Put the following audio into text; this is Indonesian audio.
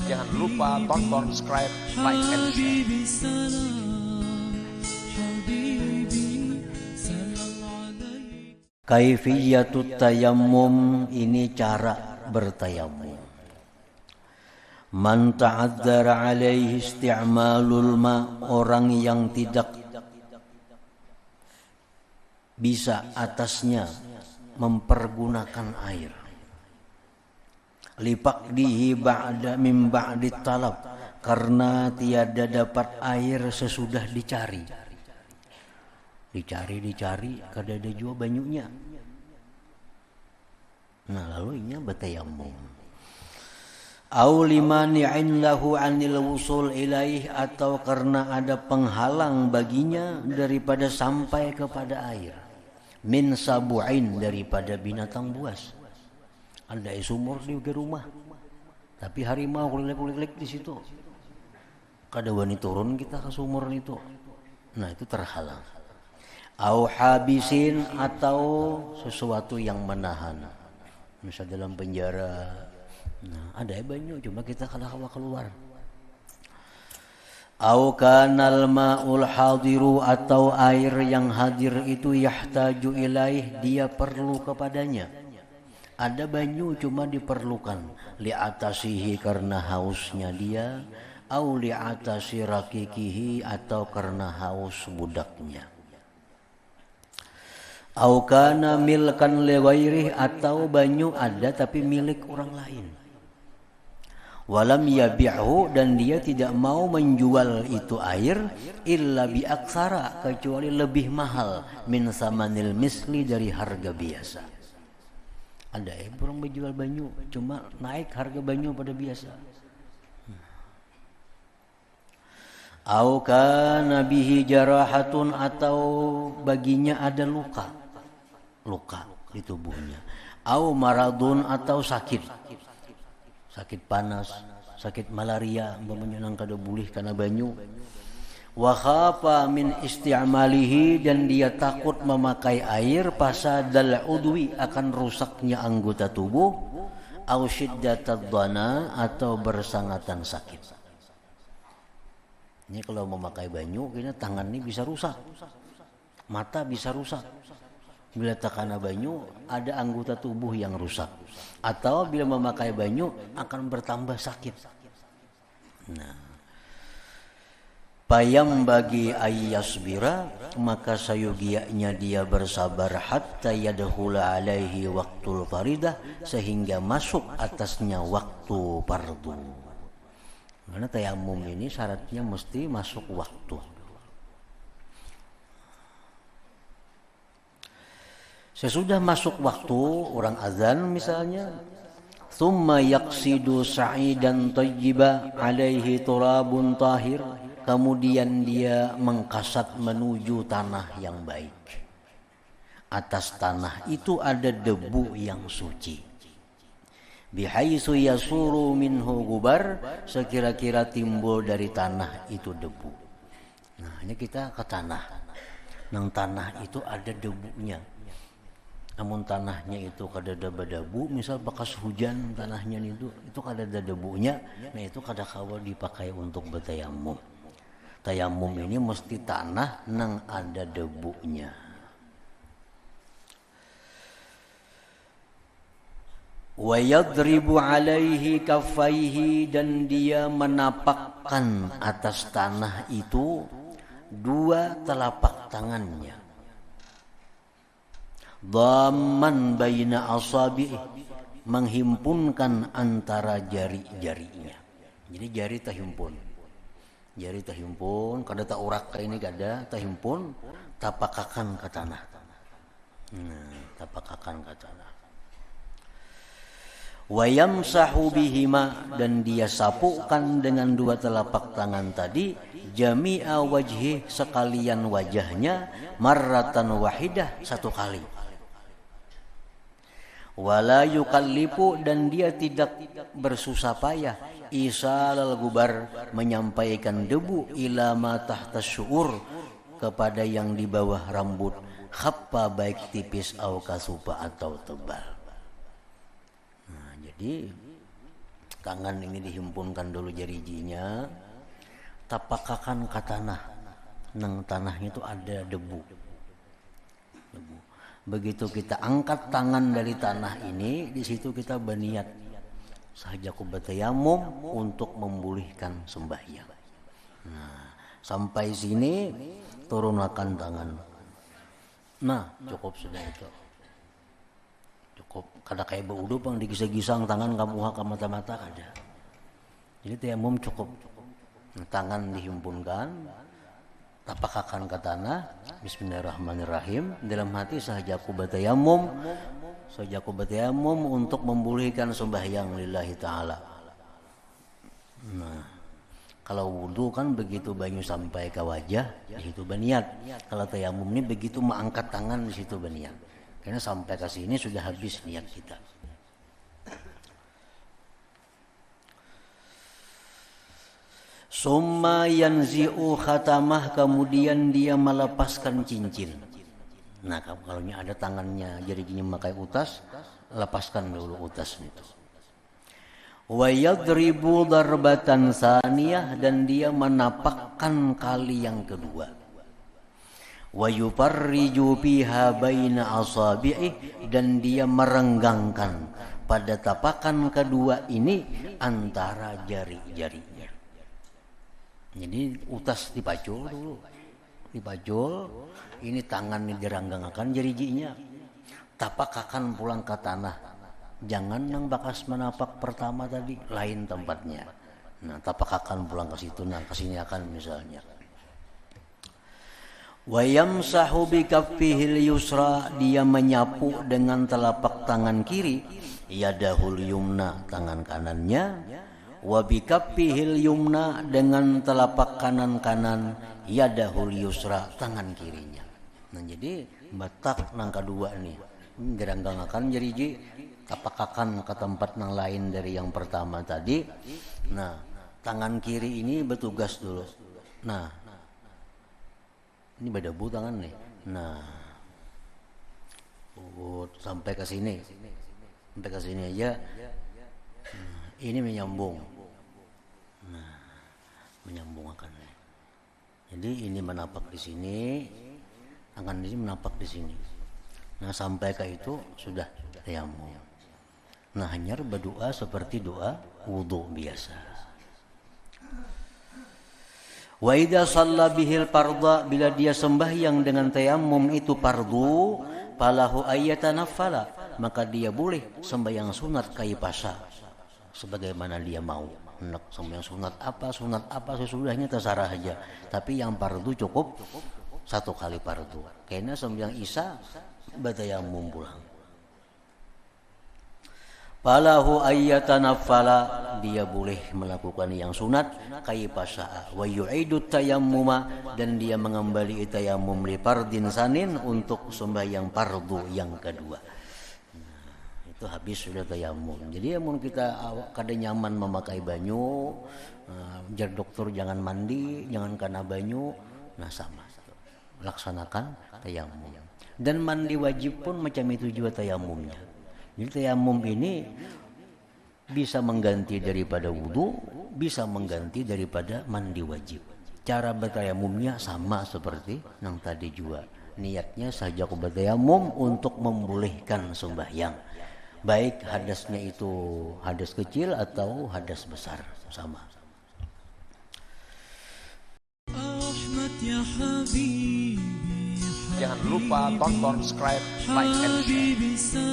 Jangan lupa tonton, subscribe, like, and share. Kaifiyatut tayammum, ini cara bertayamum. Man ta'adzara alaihi isti'malul ma, orang yang tidak bisa atasnya mempergunakan air. Lipaqdihi ba'da min ba'di talab, karena tiada dapat air sesudah dicari. Dicari, kada ada juga banyunya. Nah, lalu inya bertayamum. Au limani'in lahu 'anil wusul ilaih, atau karena ada penghalang baginya daripada sampai kepada air. Min sabu'in, daripada binatang buas. Ada sumur di rumah, tapi harimau kulik-kulik di situ. Kada wani turun kita ke sumur itu. Nah, itu terhalang. Au habisin, atau sesuatu yang menahan. Misal dalam penjara. Nah, ada banyak, cuma kita kada keluar. Au kanal ma'ul hadiru, atau air yang hadir itu yahtaju ilaih, dia perlu kepadanya. Ada banyu cuma diperlukan li'atasihi, karena hausnya dia, au li'atasi rakikihi, atau karena haus budaknya. Au kana milkan liwairih, atau banyu ada tapi milik orang lain. Walam yabi'hu, dan dia tidak mau menjual itu air illa biaksara, kecuali lebih mahal min samanil misli, dari harga biasa. Ada orang menjual banyu cuma naik harga banyu pada biasa. Au kana bihi jarahatun, atau baginya ada luka di tubuhnya. Au maradun, atau sakit panas, sakit malaria, umpamanya nang kada boleh karena banyu. Wa khafa min isti'malihi, dan dia takut memakai air pasadal udwi, akan rusaknya anggota tubuh. Au syiddatad dhana, atau bersangatan sakit. Ini kalau memakai banyu, kena tangan ini bisa rusak, mata bisa rusak. Bila terkena banyu, ada anggota tubuh yang rusak. Atau bila memakai banyu akan bertambah sakit. Nah, payam bagi ayyasbira, maka sayugianya dia bersabar hatta yadkhula alaihi waktul faridah, sehingga masuk atasnya waktu fardu. Karena tayamum ini syaratnya mesti masuk waktu. Sesudah masuk waktu, orang azan misalnya, thumma yaqsidu sa'idan tayyiba alaihi turabun tahir, kemudian dia mengkasat menuju tanah yang baik. Atas tanah itu ada debu yang suci. Bihaitsu yasuru minhu gubar, sekira-kira timbul dari tanah itu debu. Nah, ini kita ke tanah. Nang tanah itu ada debunya. Namun tanahnya itu kada ada debu, misal bekas hujan tanahnya itu kada ada debunya, nah itu kada kawa dipakai untuk bertayamum. Tayamum ini mesti tanah nang ada debunya. Wa yadribu alaihi kaffaihi, dan dia menapakkan atas tanah itu dua telapak tangannya. Dhamman baina asabi'i, menghimpunkan antara jari-jarinya. Jadi jari tahimpun, kada tak urak ke ini kada, tahimpun, tapakakan ke tanah. Tapakakan ke tanah. Wa yamsahu bihima, dan dia sapukan dengan dua telapak tangan tadi jami'a wajhi, sekalian wajahnya, marratan wahidah, satu kali. Wala yukallifu, dan dia tidak bersusah payah isalal gubar, menyampaikan debu, ila ma tahta syu'ur, kepada yang di bawah rambut, khaffa, baik tipis, au kasupa, atau tebal. Nah, jadi Jadi tangan ini dihimpunkan dulu jari-jarinya, tapakakan ke tanah. Nang tanahnya itu ada debu. Begitu kita angkat tangan dari tanah ini, di situ kita berniat sahajaku bertayamum untuk memulihkan sembahyang. Nah, sampai sini turunkan tangan. Nah, cukup sudah itu. Cukup. Kada kayak berwudu pang digisang-gisang tangan kamu ke mata-mata kada. Jadi tayamum cukup. Nah, tangan dihimpunkan, tapakakan ke tanah, bismillahirrahmanirrahim, dalam hati sahajaku bertayamum untuk memulihkan sembahyang lillahi ta'ala. Nah, kalau wudu kan begitu banyu sampai ke wajah, di situ berniat. Kalau tayamum ini begitu mengangkat tangan, di situ berniat. Karena sampai ke sini sudah habis niat kita. Summa yanzi'u khatamah, kemudian dia melepaskan cincin. Nah, kalau ada tangannya jari-jarinya memakai utas, lepaskan dulu utasnya itu. Wa yadribu darbatan saniyah, dan dia menapakkan kali yang kedua. Wa yufarriju fiha baina asabi'i, dan dia merenggangkan pada tapakan kedua ini antara jari-jarinya. Jadi utas dipacul dulu, ini tangan ini diranggangakan jari-jarinya, tapakakan pulang ke tanah. Jangan yang bakas menapak pertama tadi, lain tempatnya. Nah, tapakakan pulang ke situ, nah kesini akan misalnya. Wa yamsahu bi kaffihil yusra, dia menyapu dengan telapak tangan kiri, yadahul yumna, tangan kanannya. Wa bi kaffihil yumna, dengan telapak kanan yadahul yusra, tangan kirinya. Nah, jadi batak nang kedua nih, diranggangakan jari-jari, tapakakan ke tempat yang lain dari yang pertama tadi. Nah, tangan kiri ini bertugas dulu. Nah, ini berdebu tangan nih. Nah, sampai ke sini aja. Ini menyambung. Nah, menyambung akan. Jadi ini menapak di sini, tangan ini menapak di sini. Nah, sampai ke itu sudah tayamum. Nah, hanya berdoa seperti doa wudu biasa. Wa idza shalla bihil fardha, bila dia sembahyang dengan tayamum itu fardu, falahu ayyatanaffala, maka dia boleh sembahyang sunat kaipasa sebagaimana dia mau. Hendak sembahyang sunat apa sesudahnya terserah aja. Tapi yang fardu cukup satu kali fardu. Karena sembahyang isya bertayamum pulang. Falahu ayyatanaffala, dia boleh melakukan yang sunat kaipasa. Wa yu'idu tayammuma, dan dia mengembali tayammum li fardin sanin, untuk sembahyang fardu yang kedua. Itu habis sudah tayamum. Jadi amun kita kada nyaman memakai banyu, jar dokter jangan mandi, jangan kena banyu. Nah, sama, laksanakan tayamum. Dan mandi wajib pun macam itu juga tayamumnya. Jadi tayamum ini bisa mengganti daripada wudu, bisa mengganti daripada mandi wajib. Cara bertayamumnya sama seperti yang tadi juga. Niatnya saja aku bertayamum untuk membolehkan sembahyang. Baik hadasnya itu hadas kecil atau hadas besar, sama. Jangan lupa tonton, subscribe, like, and share.